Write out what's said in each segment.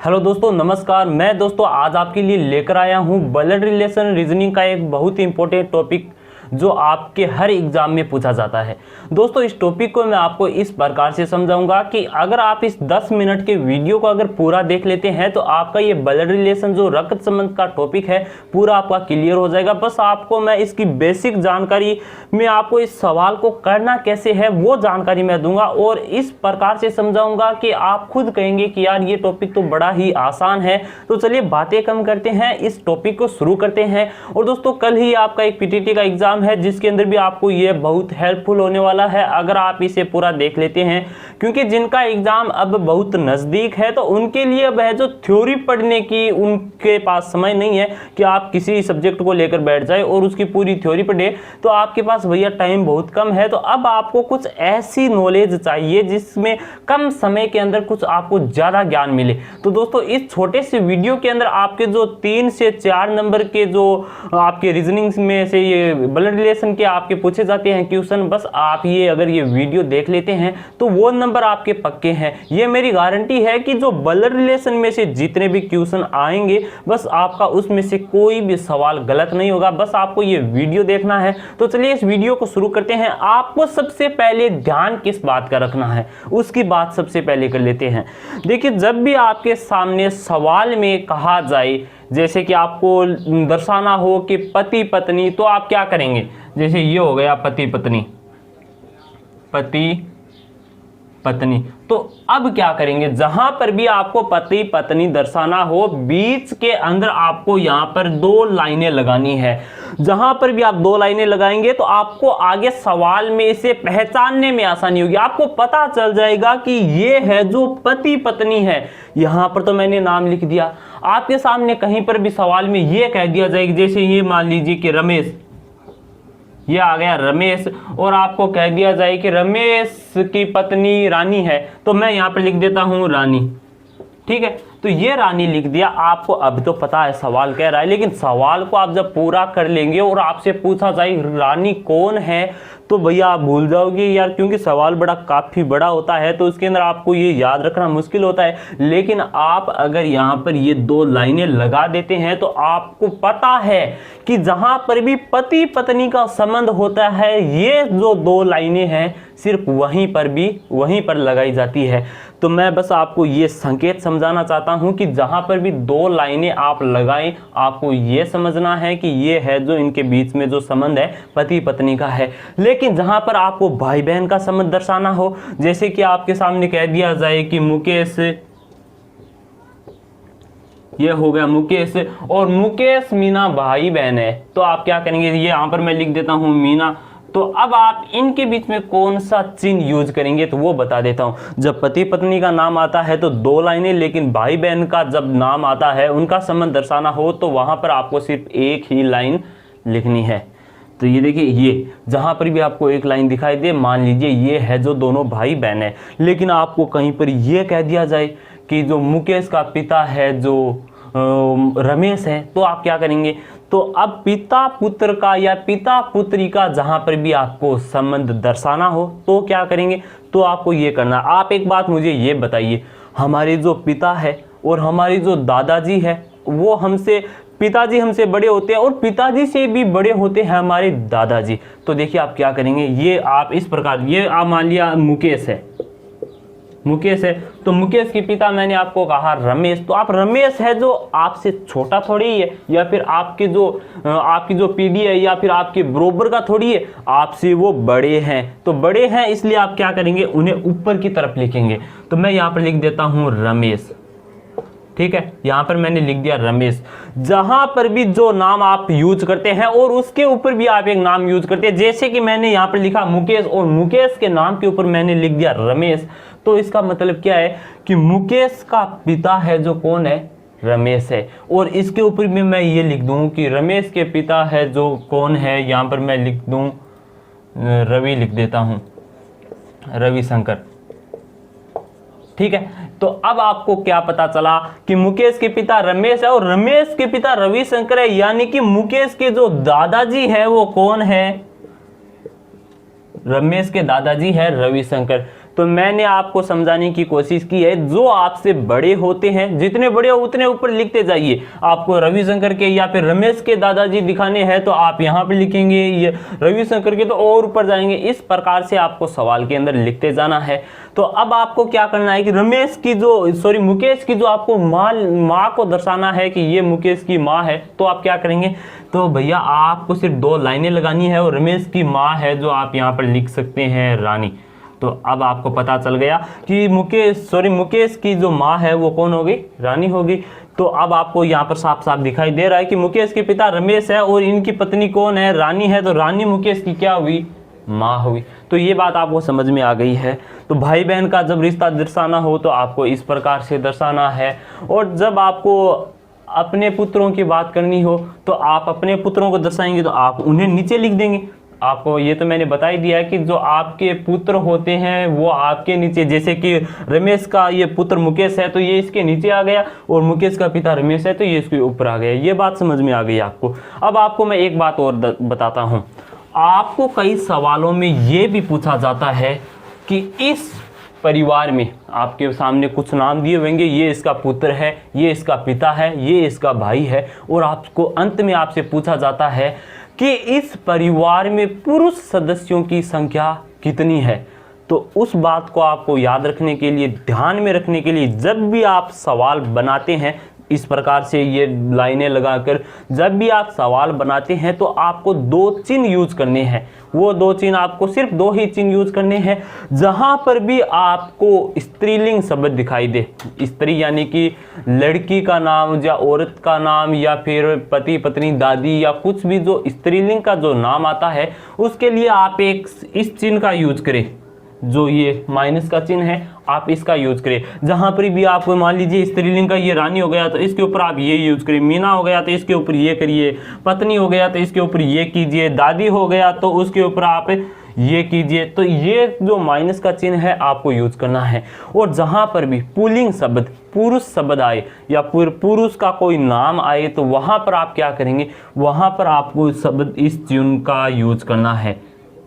Hello दोस्तों, नमस्कार। मैं दोस्तों आज आपके लिए लेकर आया हूं ब्लड रिलेशन रीजनिंग का एक बहुत ही इंपॉर्टेंट टॉपिक जो आपके हर एग्जाम में पूछा जाता है। दोस्तों इस टॉपिक को मैं आपको इस प्रकार से समझाऊंगा कि अगर आप इस 10 मिनट के वीडियो को अगर पूरा देख लेते हैं तो आपका ये ब्लड रिलेशन जो रक्त संबंध का टॉपिक है पूरा आपका क्लियर हो जाएगा। बस आपको मैं इसकी बेसिक जानकारी में आपको इस सवाल को करना कैसे है वो जानकारी मैं दूंगा और इस प्रकार से समझाऊंगा कि आप खुद कहेंगे कि यार ये टॉपिक तो बड़ा ही आसान है। तो चलिए बातें कम करते हैं, इस टॉपिक को शुरू करते हैं। और दोस्तों कल ही आपका एक पीटीटी का एग्जाम है जिसके अंदर भी आपको ये बहुत हेल्पफुल होने वाला है अगर आप इसे पूरा देख लेते हैं, क्योंकि जिनका एग्जाम अब बहुत नजदीक है तो उनके लिए अब है जो थ्योरी पढ़ने की उनके पास समय नहीं है कि आप किसी सब्जेक्ट को लेकर बैठ जाए और उसकी पूरी थ्योरी पढ़े, तो आपके पास भैया टाइम बहुत कम है। तो अब आपको कुछ ऐसी नॉलेज चाहिए जिसमें कम समय के अंदर कुछ आपको ज्यादा ज्ञान मिले। तो दोस्तों इस छोटे से वीडियो के अंदर आपके जो 3 से 4 नंबर के जो आपके रीजनिंग में से ये ब्लड रिलेशन के आपके पूछे जाते हैं क्वेश्चन, बस आप ये अगर ये वीडियो देख लेते हैं तो वो नंबर आपके पक्के हैं। ये मेरी गारंटी है कि जो ब्लड रिलेशन में से जितने भी क्वेश्चन आएंगे बस आपका उसमें से कोई भी सवाल गलत नहीं होगा। बस आपको ये वीडियो देखना है। तो चलिए इस वीडियो को शुरू करते हैं। आपको सबसे पहले ध्यान किस बात का रखना है उसकी बात सबसे पहले कर लेते हैं। देखिए जब भी आपके सामने सवाल में कहा जाए जैसे कि आपको दर्शाना हो कि पति पत्नी, तो आप क्या करेंगे? जैसे ये हो गया पति पत्नी, पति पत्नी। तो अब क्या करेंगे? जहां पर भी आपको पति पत्नी दर्शाना हो बीच के अंदर आपको यहां पर 2 लाइनें लगानी है। जहां पर भी आप 2 लाइनें लगाएंगे तो आपको आगे सवाल में इसे पहचानने में आसानी होगी। आपको पता चल जाएगा कि ये है जो पति पत्नी है। यहां पर तो मैंने नाम लिख दिया, आपके सामने कहीं पर भी सवाल में ये कह दिया जाएगा, जैसे ये मान लीजिए कि रमेश, ये आ गया रमेश, और आपको कह दिया जाए कि रमेश की पत्नी रानी है, तो मैं यहां पर लिख देता हूं रानी। ठीक है, तो ये रानी लिख दिया। आपको अब तो पता है सवाल कह रहा है, लेकिन सवाल को आप जब पूरा कर लेंगे और आपसे पूछा जाए रानी कौन है तो भैया आप भूल जाओगे यार, क्योंकि सवाल काफी बड़ा होता है तो उसके अंदर आपको ये याद रखना मुश्किल होता है। लेकिन आप अगर यहाँ पर ये 2 लाइनें लगा देते हैं तो आपको पता है कि जहां पर भी पति पत्नी का संबंध होता है ये जो 2 लाइनें हैं सिर्फ वहीं पर लगाई जाती है। तो मैं बस आपको ये संकेत समझाना चाहता हूं कि जहां पर भी 2 लाइनें आप लगाएं आपको ये समझना है कि ये है जो इनके बीच में जो संबंध है पति पत्नी का है। लेकिन जहां पर आपको भाई बहन का संबंध दर्शाना हो, जैसे कि आपके सामने कह दिया जाए कि मुकेश, ये हो गया मुकेश और मुकेश मीना भाई बहन है, तो आप क्या करेंगे? ये यहां पर मैं लिख देता हूं मीना। तो अब आप इनके बीच में कौन सा चिन्ह यूज करेंगे तो वो बता देता हूं। जब पति पत्नी का नाम आता है तो 2 लाइनें, लेकिन भाई बहन का जब नाम आता है उनका संबंध दर्शाना हो तो वहां पर आपको सिर्फ एक ही लाइन लिखनी है। तो ये देखिए, ये जहां पर भी आपको एक लाइन दिखाई दे, मान लीजिए ये है जो दोनों भाई बहन है, लेकिन आपको कहीं पर ये कह दिया जाए कि जो मुकेश का पिता है जो रमेश है, तो आप क्या करेंगे? तो अब पिता पुत्र का या पिता पुत्री का जहां पर भी आपको संबंध दर्शाना हो तो क्या करेंगे? तो आपको ये करना। आप एक बात मुझे ये बताइए, हमारे जो पिता है और हमारी जो दादाजी है वो पिताजी हमसे बड़े होते हैं और पिताजी से भी बड़े होते हैं हमारे दादाजी। तो देखिए आप क्या करेंगे, ये आप इस प्रकार, ये आप मान लिया मुकेश है तो मुकेश के पिता मैंने आपको कहा रमेश, तो आप रमेश है जो आपसे छोटा थोड़ी ही है या फिर आपकी जो पीढ़ी है या फिर आपके बरोबर का थोड़ी है, आपसे वो बड़े हैं। तो बड़े हैं इसलिए आप क्या करेंगे? उन्हें ऊपर की तरफ लिखेंगे। तो मैं यहाँ पर लिख देता हूँ रमेश। ठीक है, यहां पर मैंने लिख दिया रमेश। जहां पर भी जो नाम आप यूज करते हैं और उसके ऊपर भी आप एक नाम यूज करते हैं, जैसे कि मैंने यहां पर लिखा मुकेश और मुकेश के नाम के ऊपर मैंने लिख दिया रमेश, तो इसका मतलब क्या है कि मुकेश का पिता है जो कौन है? रमेश है। और इसके ऊपर भी मैं ये लिख दूं कि रमेश के पिता है जो कौन है, यहां पर मैं लिख दूं रवि, लिख देता हूं रविशंकर। ठीक है, तो अब आपको क्या पता चला कि मुकेश के पिता रमेश है और रमेश के पिता रविशंकर है, यानी कि मुकेश के जो दादाजी है वो कौन है? रमेश के दादाजी है रविशंकर। तो मैंने आपको समझाने की कोशिश की है। जो आपसे बड़े होते हैं, जितने बड़े हो उतने ऊपर लिखते जाइए। आपको रविशंकर के या फिर रमेश के दादाजी दिखाने हैं तो आप यहाँ पे लिखेंगे, ये रविशंकर के तो और ऊपर जाएंगे। इस प्रकार से आपको सवाल के अंदर लिखते जाना है। तो अब आपको क्या करना है कि मुकेश की जो आपको माँ को दर्शाना है कि ये मुकेश की माँ है, तो आप क्या करेंगे, तो भैया आपको सिर्फ 2 लाइनें लगानी है और रमेश की माँ है जो आप यहाँ पर लिख सकते हैं रानी। तो अब आपको पता चल गया कि मुकेश की जो माँ है वो कौन होगी, रानी होगी। तो अब आपको यहाँ पर साफ साफ दिखाई दे रहा है कि मुकेश के पिता रमेश है और इनकी पत्नी कौन है, रानी है। तो रानी मुकेश की क्या हुई, माँ हुई। तो ये बात आपको समझ में आ गई है। तो भाई बहन का जब रिश्ता दर्शाना हो तो आपको इस प्रकार से दर्शाना है। और जब आपको अपने पुत्रों की बात करनी हो तो आप अपने पुत्रों को दर्शाएंगे तो आप उन्हें नीचे लिख देंगे। आपको ये तो मैंने बता ही दिया है कि जो आपके पुत्र होते हैं वो आपके नीचे, जैसे कि रमेश का ये पुत्र मुकेश है तो ये इसके नीचे आ गया, और मुकेश का पिता रमेश है तो ये इसके ऊपर आ गया। ये बात समझ में आ गई आपको। अब आपको मैं एक बात और बताता हूँ। आपको कई सवालों में ये भी पूछा जाता है कि इस परिवार में आपके सामने कुछ नाम दिए होंगे, ये इसका पुत्र है, ये इसका पिता है, ये इसका भाई है, और आपको अंत में आपसे पूछा जाता है कि इस परिवार में पुरुष सदस्यों की संख्या कितनी है। तो उस बात को आपको याद रखने के लिए, ध्यान में रखने के लिए, जब भी आप सवाल बनाते हैं इस प्रकार से ये लाइनें लगाकर, जब भी आप सवाल बनाते हैं तो आपको 2 चिन्ह यूज करने हैं। वो 2 चिन्ह आपको सिर्फ 2 ही चिन्ह यूज करने हैं। जहां पर भी आपको स्त्रीलिंग शब्द दिखाई दे, स्त्री यानी कि लड़की का नाम या औरत का नाम या फिर पति पत्नी दादी या कुछ भी जो स्त्रीलिंग का जो नाम आता है, उसके लिए आप एक इस चिन्ह का यूज करें, जो ये माइनस का चिन्ह है, आप इसका यूज करें। जहां पर भी आपको मान लीजिए स्त्रीलिंग का ये रानी हो गया तो इसके ऊपर आप ये यूज करिए, मीना हो गया तो इसके ऊपर ये करिए, पत्नी हो गया तो इसके ऊपर ये कीजिए, दादी हो गया तो उसके ऊपर आप ये कीजिए। तो ये जो माइनस का चिन्ह है आपको यूज करना है। और जहां पर भी पुल्लिंग शब्द, पुरुष शब्द आए या पुरुष का कोई नाम आए तो वहां पर आप क्या करेंगे, वहां पर आपको शब्द इस चिन्ह का यूज करना है।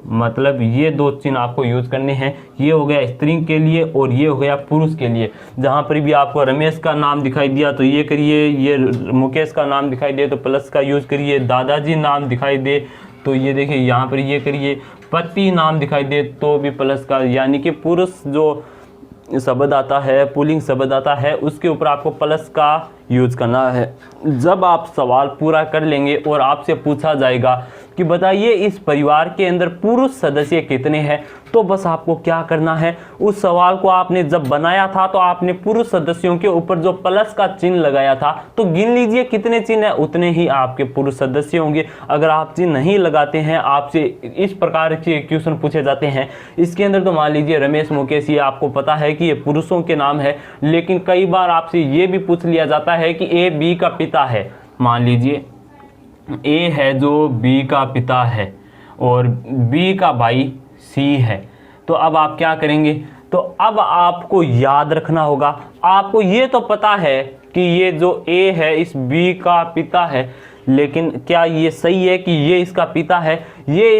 मतलब ये 2 चिन्ह आपको यूज करने हैं। ये हो गया स्त्री के लिए और ये हो गया पुरुष के लिए। जहां पर भी आपको रमेश का नाम दिखाई दिया तो ये करिए, ये मुकेश का नाम दिखाई दे तो प्लस का यूज करिए, दादाजी नाम दिखाई दे तो ये देखिए यहाँ पर ये करिए, पति नाम दिखाई दे तो भी प्लस का, यानी कि पुरुष जो शब्द आता है, पुल्लिंग शब्द आता है, उसके ऊपर आपको प्लस का यूज करना है। जब आप सवाल पूरा कर लेंगे और आपसे पूछा जाएगा कि बताइए इस परिवार के अंदर पुरुष सदस्य कितने हैं, तो बस आपको क्या करना है, उस सवाल को आपने जब बनाया था तो आपने पुरुष सदस्यों के ऊपर जो प्लस का चिन्ह लगाया था तो गिन लीजिए कितने चिन्ह है, उतने ही आपके पुरुष सदस्य होंगे। अगर आप चिन्ह नहीं लगाते हैं, आपसे इस प्रकार के क्वेश्चन पूछे जाते हैं, इसके अंदर तो मान लीजिए रमेश मुकेश, ये आपको पता है कि ये पुरुषों के नाम है, लेकिन कई बार आपसे ये भी पूछ लिया जाता है कि ए बी का पिता है। मान लीजिए ए है जो बी का पिता है और बी का भाई सी है, तो अब आप क्या करेंगे, तो अब आपको याद रखना होगा, आपको ये तो पता है कि ये जो ए है इस बी का पिता है, लेकिन क्या ये सही है कि ये इसका पिता है, ये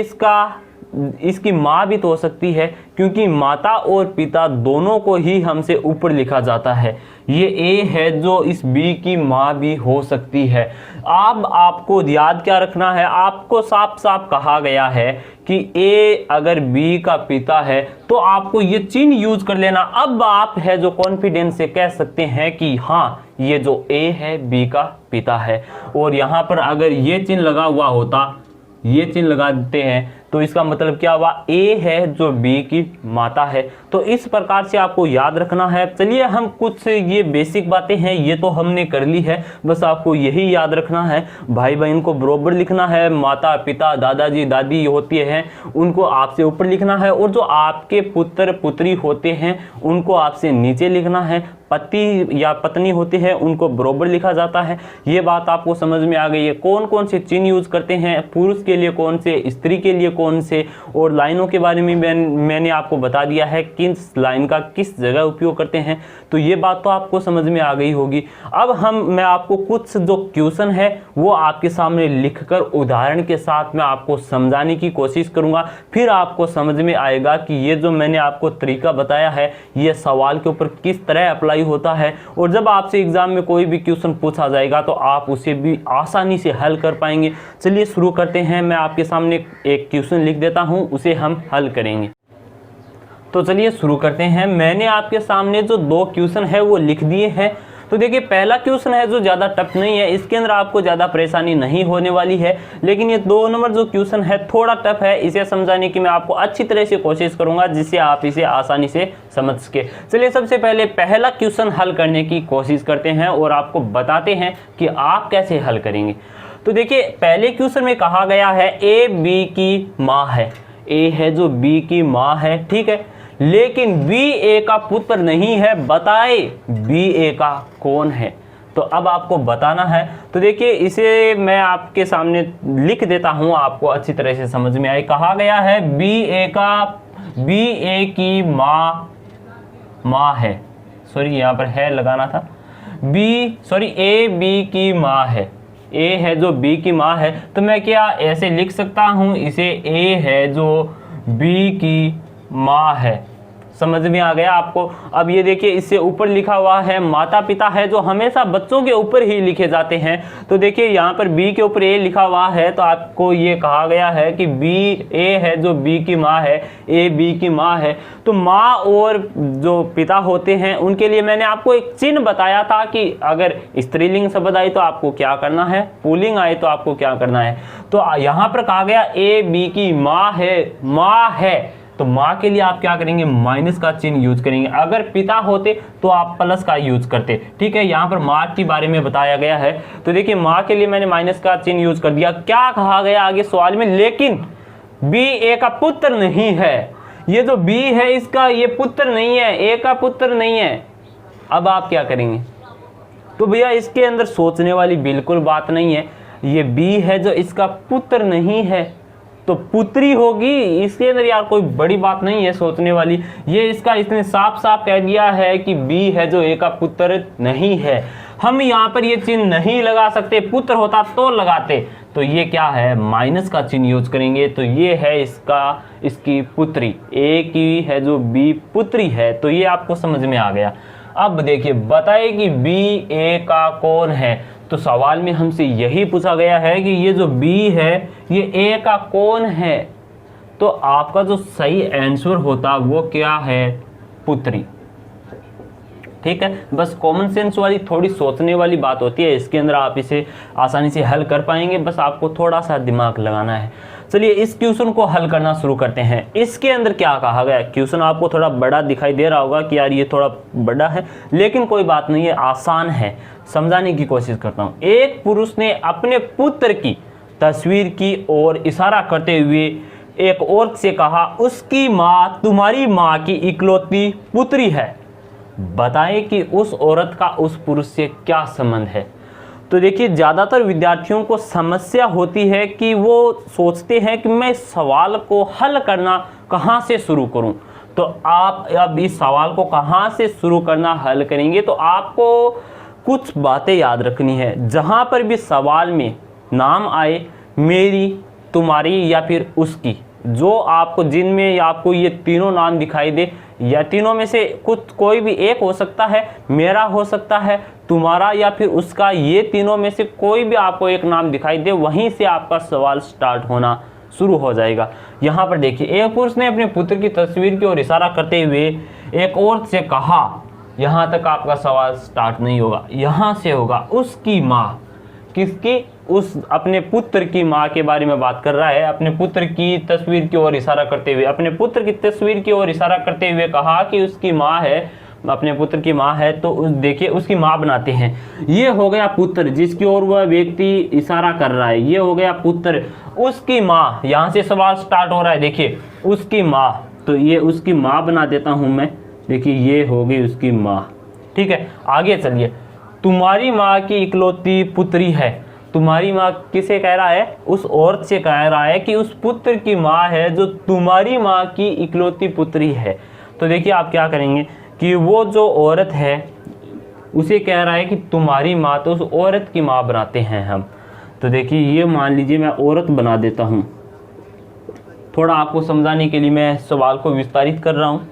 इसकी माँ भी तो हो सकती है, क्योंकि माता और पिता दोनों को ही हमसे ऊपर लिखा जाता है। ये ए है जो इस बी की माँ भी हो सकती है। अब आपको याद क्या रखना है, आपको साफ साफ कहा गया है कि ए अगर बी का पिता है तो आपको ये चिन्ह यूज कर लेना। अब आप है जो कॉन्फिडेंस से कह सकते हैं कि हाँ ये जो ए है बी का पिता है। और यहाँ पर अगर ये चिन्ह लगा हुआ होता, ये चिन्ह लगा देते हैं तो इसका मतलब क्या हुआ, ए है जो बी की माता है। तो इस प्रकार से आपको याद रखना है। चलिए हम कुछ ये बेसिक बातें हैं ये तो हमने कर ली है, बस आपको यही याद रखना है, भाई बहन को बराबर लिखना है, माता पिता दादाजी दादी होती हैं उनको आपसे ऊपर लिखना है, और जो आपके पुत्र पुत्री होते हैं उनको आपसे नीचे लिखना है, पति या पत्नी होती है उनको बराबर लिखा जाता है। ये बात आपको समझ में आ गई है। कौन कौन से चिन्ह यूज करते हैं, पुरुष के लिए कौन से, स्त्री के लिए कौन से, और लाइनों के बारे में मैंने आपको बता दिया है किस लाइन का किस जगह उपयोग करते हैं। तो ये बात तो आपको समझ में आ गई होगी। अब मैं आपको कुछ जो क्वेश्चन है वो आपके सामने लिखकर उदाहरण के साथ मैं आपको समझाने की कोशिश करूंगा, फिर आपको समझ में आएगा कि ये जो मैंने आपको तरीका बताया है ये सवाल के ऊपर किस तरह अप्लाई होता है, और जब आपसे एग्जाम में कोई भी क्वेश्चन पूछा जाएगा तो आप उसे भी आसानी से हल कर पाएंगे। चलिए शुरू करते हैं। मैं आपके सामने एक क्वेश्चन लिख देता हूं, उसे हम हल करेंगे। तो चलिए शुरू करते हैं। मैंने आपके सामने जो 2 क्वेश्चन है वो लिख दिए हैं। तो देखिए पहला क्वेश्चन है जो ज़्यादा टफ नहीं है, इसके अंदर आपको ज़्यादा परेशानी नहीं होने वाली है, लेकिन ये 2 नंबर जो क्वेश्चन है थोड़ा टफ है। इसे समझाने की मैं आपको अच्छी तरह से कोशिश करूंगा जिससे आप इसे आसानी से समझ सके। चलिए सबसे पहले पहला क्वेश्चन हल करने की कोशिश करते हैं और आपको बताते हैं कि आप कैसे हल करेंगे। तो देखिए पहले क्वेश्चन में कहा गया है ए बी की माँ है, ए है जो बी की माँ है, ठीक है, लेकिन बी ए का पुत्र नहीं है, बताए बी ए का कौन है। तो अब आपको बताना है। तो देखिए इसे मैं आपके सामने लिख देता हूं, आपको अच्छी तरह से समझ में आए। कहा गया है बी ए की माँ है, सॉरी यहाँ पर है लगाना था, ए बी की माँ है, ए है जो बी की माँ है। तो मैं क्या ऐसे लिख सकता हूं, इसे ए है जो बी की माँ है। समझ में आ गया आपको। अब ये देखिए इससे ऊपर लिखा हुआ है माता पिता है, जो हमेशा बच्चों के ऊपर ही लिखे जाते हैं। तो देखिए यहाँ पर बी के ऊपर ए लिखा हुआ है, तो आपको ये कहा गया है कि ए है जो बी की माँ है, ए बी की माँ है। तो माँ और जो पिता होते हैं उनके लिए मैंने आपको एक चिन्ह बताया था कि अगर स्त्रीलिंग शब्द आए तो आपको क्या करना है, पुल्लिंग आए तो आपको क्या करना है। तो यहाँ पर कहा गया ए बी की माँ है, तो माँ के लिए आप क्या करेंगे, माइनस का चिन्ह यूज करेंगे। अगर पिता होते तो आप प्लस का यूज करते, ठीक है। यहाँ पर माँ के बारे में बताया गया है, तो देखिए माँ के लिए मैंने माइनस का चिन्ह यूज कर दिया। क्या कहा गया आगे सवाल में, लेकिन बी ए का पुत्र नहीं है। ये जो बी है इसका ये पुत्र नहीं है, ए का पुत्र नहीं है। अब आप क्या करेंगे, तो भैया इसके अंदर सोचने वाली बिल्कुल बात नहीं है। ये बी है जो इसका पुत्र नहीं है तो पुत्री होगी, इसके अंदर यार कोई बड़ी बात नहीं है सोचने वाली। ये इसका इसने साफ साफ कह दिया है कि बी है जो ए का पुत्र नहीं है। हम यहाँ पर ये चिन्ह नहीं लगा सकते, पुत्र होता तो लगाते। तो ये क्या है, माइनस का चिन्ह यूज करेंगे। तो ये है इसकी पुत्री, ए की है जो बी पुत्री है। तो ये आपको समझ में आ गया। अब देखिए बताए कि बी ए का कौन है। तो सवाल में हमसे यही पूछा गया है कि ये जो बी है ये ए का कौन है। तो आपका जो सही आंसर होता वो क्या है, पुत्री, ठीक है। बस कॉमन सेंस वाली थोड़ी सोचने वाली बात होती है, इसके अंदर आप इसे आसानी से हल कर पाएंगे, बस आपको थोड़ा सा दिमाग लगाना है। चलिए इस क्वेश्चन को हल करना शुरू करते हैं। इसके अंदर क्या कहा गया, क्वेश्चन आपको थोड़ा बड़ा दिखाई दे रहा होगा कि यार ये थोड़ा बड़ा है, लेकिन कोई बात नहीं है, आसान है। समझाने की कोशिश करता हूँ। एक पुरुष ने अपने पुत्र की तस्वीर की ओर इशारा करते हुए एक औरत से कहा, उसकी माँ तुम्हारी माँ की इकलौती पुत्री है, बताएं कि उस औरत का उस पुरुष से क्या संबंध है। तो देखिए ज़्यादातर विद्यार्थियों को समस्या होती है कि वो सोचते हैं कि मैं इस सवाल को हल करना कहाँ से शुरू करूँ। तो आप अब इस सवाल को कहाँ से शुरू करना हल करेंगे, तो आपको कुछ बातें याद रखनी है। जहाँ पर भी सवाल में नाम आए, मेरी, तुम्हारी या फिर उसकी, जो आपको जिनमें आपको ये तीनों नाम दिखाई दे, या तीनों में से कुछ कोई भी एक हो सकता है, मेरा हो सकता है, तुम्हारा या फिर उसका, ये तीनों में से कोई भी आपको एक नाम दिखाई दे, वहीं से आपका सवाल स्टार्ट होना शुरू हो जाएगा। यहाँ पर देखिए, एक पुरुष ने अपने पुत्र की तस्वीर की ओर इशारा करते हुए एक औरत से कहा, यहाँ तक आपका सवाल स्टार्ट नहीं होगा, यहाँ से होगा। उसकी माँ, किसकी, उस अपने पुत्र की माँ के बारे में बात कर रहा है। अपने पुत्र की तस्वीर की ओर इशारा करते हुए, अपने पुत्र की तस्वीर की ओर इशारा करते हुए कहा कि उसकी माँ है, अपने पुत्र की माँ है। तो देखिए उसकी माँ बनाते हैं, ये हो गया पुत्र जिसकी ओर वह व्यक्ति इशारा कर रहा है, ये हो गया पुत्र। उसकी माँ, यहाँ से सवाल स्टार्ट हो रहा है। देखिए उसकी माँ, तो ये उसकी माँ बना देता हूँ मैं। देखिए ये हो गई उसकी माँ, ठीक है। आगे चलिए, तुम्हारी माँ की इकलौती पुत्री है, तो तुम्हारी माँ, तो ये उसकी माँ बना देता हूँ मैं। देखिए ये हो गई उसकी माँ, ठीक है। आगे चलिए, तुम्हारी माँ की इकलौती पुत्री है, तुम्हारी माँ किसे कह रहा है? उस औरत से कह रहा है कि उस पुत्र की माँ है जो तुम्हारी माँ की इकलौती पुत्री है। तो देखिए आप क्या करेंगे कि वो जो औरत है उसे कह रहा है कि तुम्हारी माँ, तो उस औरत की माँ बनाते हैं हम। तो देखिए ये मान लीजिए मैं औरत बना देता हूँ, थोड़ा आपको समझाने के लिए मैं सवाल को विस्तारित कर रहा हूँ।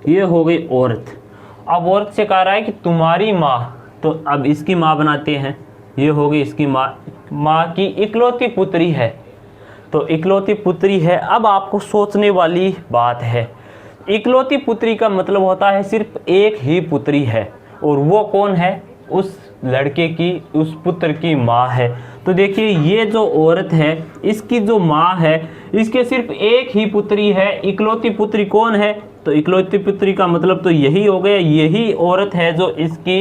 ये हो गई औरत। अब औरत से कह रहा है कि तुम्हारी माँ, तो अब इसकी माँ बनाते हैं, ये हो गई इसकी माँ की इकलौती पुत्री है। तो इकलौती पुत्री है। अब आपको सोचने वाली बात है, इकलौती पुत्री का मतलब होता है सिर्फ एक ही पुत्री है, और वो कौन है? उस लड़के की, उस पुत्र की माँ है। तो देखिए ये जो औरत है इसकी जो माँ है, इसके सिर्फ एक ही पुत्री है। इकलौती पुत्री कौन है? तो इकलौती पुत्री का मतलब तो यही हो गया, यही औरत है जो इसकी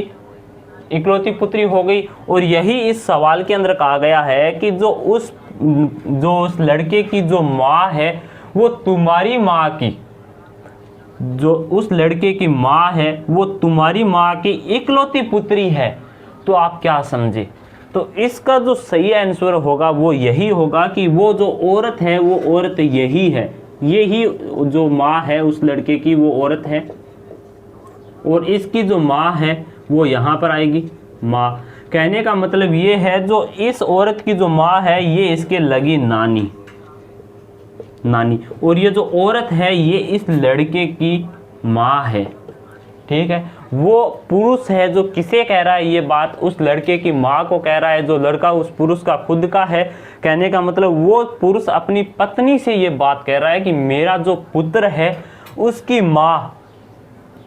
इकलौती पुत्री हो गई। और यही इस सवाल के अंदर कहा गया है कि जो उस लड़के की जो माँ है वो तुम्हारी माँ की, जो उस लड़के की माँ है वो तुम्हारी माँ की इकलौती पुत्री है। तो आप क्या समझे? तो इसका जो सही आंसर होगा वो यही होगा कि वो जो औरत है वो औरत यही है, यही जो माँ है उस लड़के की वो औरत है, और इसकी जो माँ है वो यहाँ पर आएगी माँ। कहने का मतलब ये है जो इस औरत की जो माँ है ये इसके लगी नानी, और ये जो औरत है ये इस लड़के की माँ है। ठीक है, वो पुरुष है जो किसे कह रहा है ये बात? उस लड़के की माँ को कह रहा है। जो लड़का उस पुरुष का खुद का है, कहने का मतलब वो पुरुष अपनी पत्नी से ये बात कह रहा है कि मेरा जो पुत्र है उसकी माँ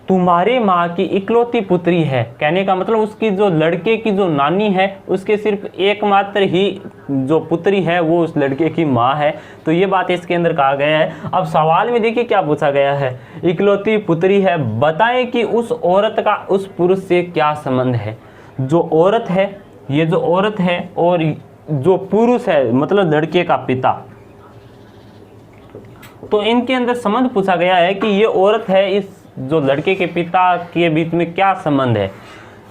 तुम्हारी माँ की इकलौती पुत्री है। कहने का मतलब उसकी जो लड़के की जो नानी है उसके सिर्फ एकमात्र ही जो पुत्री है वो उस लड़के की माँ है। तो ये बात इसके अंदर कहा गया है। अब सवाल में देखिए क्या पूछा गया है, इकलौती पुत्री है, बताएं कि उस औरत का उस पुरुष से क्या संबंध है। जो औरत है, ये जो औरत है और जो पुरुष है मतलब लड़के का पिता, तो इनके अंदर संबंध पूछा गया है कि ये औरत है, इस जो लड़के के पिता के बीच में क्या संबंध है,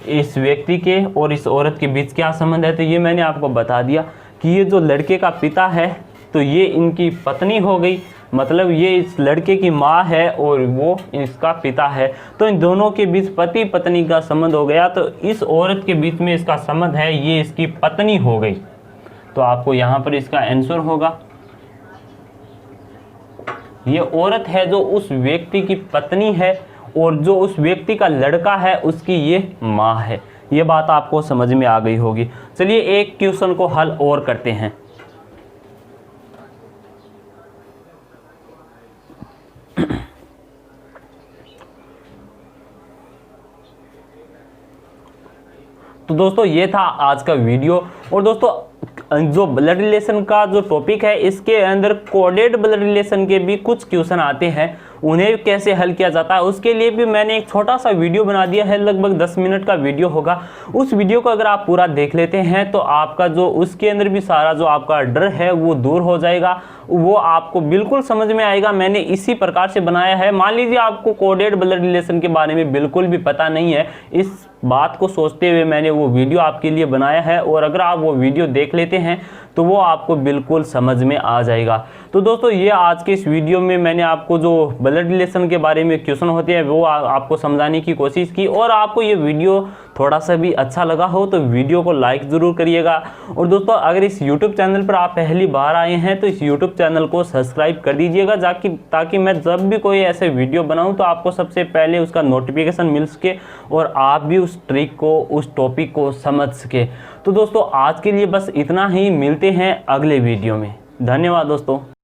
इस व्यक्ति के और इस औरत के बीच क्या संबंध है। तो ये मैंने आपको बता दिया कि ये जो लड़के का पिता है तो ये इनकी पत्नी हो गई, मतलब ये इस लड़के की माँ है और वो इसका पिता है। तो इन दोनों के बीच पति पत्नी का संबंध हो गया। तो इस औरत के बीच में इसका संबंध है, ये इसकी पत्नी हो गई। तो आपको यहाँ पर इसका आंसर होगा, ये औरत है जो उस व्यक्ति की पत्नी है और जो उस व्यक्ति का लड़का है उसकी ये माँ है। ये बात आपको समझ में आ गई होगी। चलिए एक क्वेश्चन को हल और करते हैं। तो दोस्तों ये था आज का वीडियो। और दोस्तों जो ब्लड रिलेशन का जो टॉपिक है इसके अंदर कोडेड ब्लड रिलेशन के भी कुछ क्वेश्चन आते हैं, उन्हें कैसे हल किया जाता है उसके लिए भी मैंने एक छोटा सा वीडियो बना दिया है, लगभग 10 मिनट का वीडियो होगा। उस वीडियो को अगर आप पूरा देख लेते हैं तो आपका जो उसके अंदर भी सारा जो आपका डर है वो दूर हो जाएगा, वो आपको बिल्कुल समझ में आएगा। मैंने इसी प्रकार से बनाया है। मान लीजिए आपको कोडेड ब्लड रिलेशन के बारे में बिल्कुल भी पता नहीं है, इस बात को सोचते हुए मैंने वो वीडियो आपके लिए बनाया है, और अगर आप वो वीडियो देख लेते हैं तो वो आपको बिल्कुल समझ में आ जाएगा। तो दोस्तों ये आज के इस वीडियो में मैंने आपको जो ब्लड रिलेशन के बारे में क्वेश्चन होते हैं वो आपको समझाने की कोशिश की। और आपको ये वीडियो थोड़ा सा भी अच्छा लगा हो तो वीडियो को लाइक ज़रूर करिएगा। और दोस्तों अगर इस YouTube चैनल पर आप पहली बार आए हैं तो इस YouTube चैनल को सब्सक्राइब कर दीजिएगा, ताकि मैं जब भी कोई ऐसे वीडियो बनाऊं तो आपको सबसे पहले उसका नोटिफिकेशन मिल सके और आप भी उस ट्रिक को, उस टॉपिक को समझ सके। तो दोस्तों आज के लिए बस इतना ही, मिलते हैं अगले वीडियो में। धन्यवाद दोस्तों।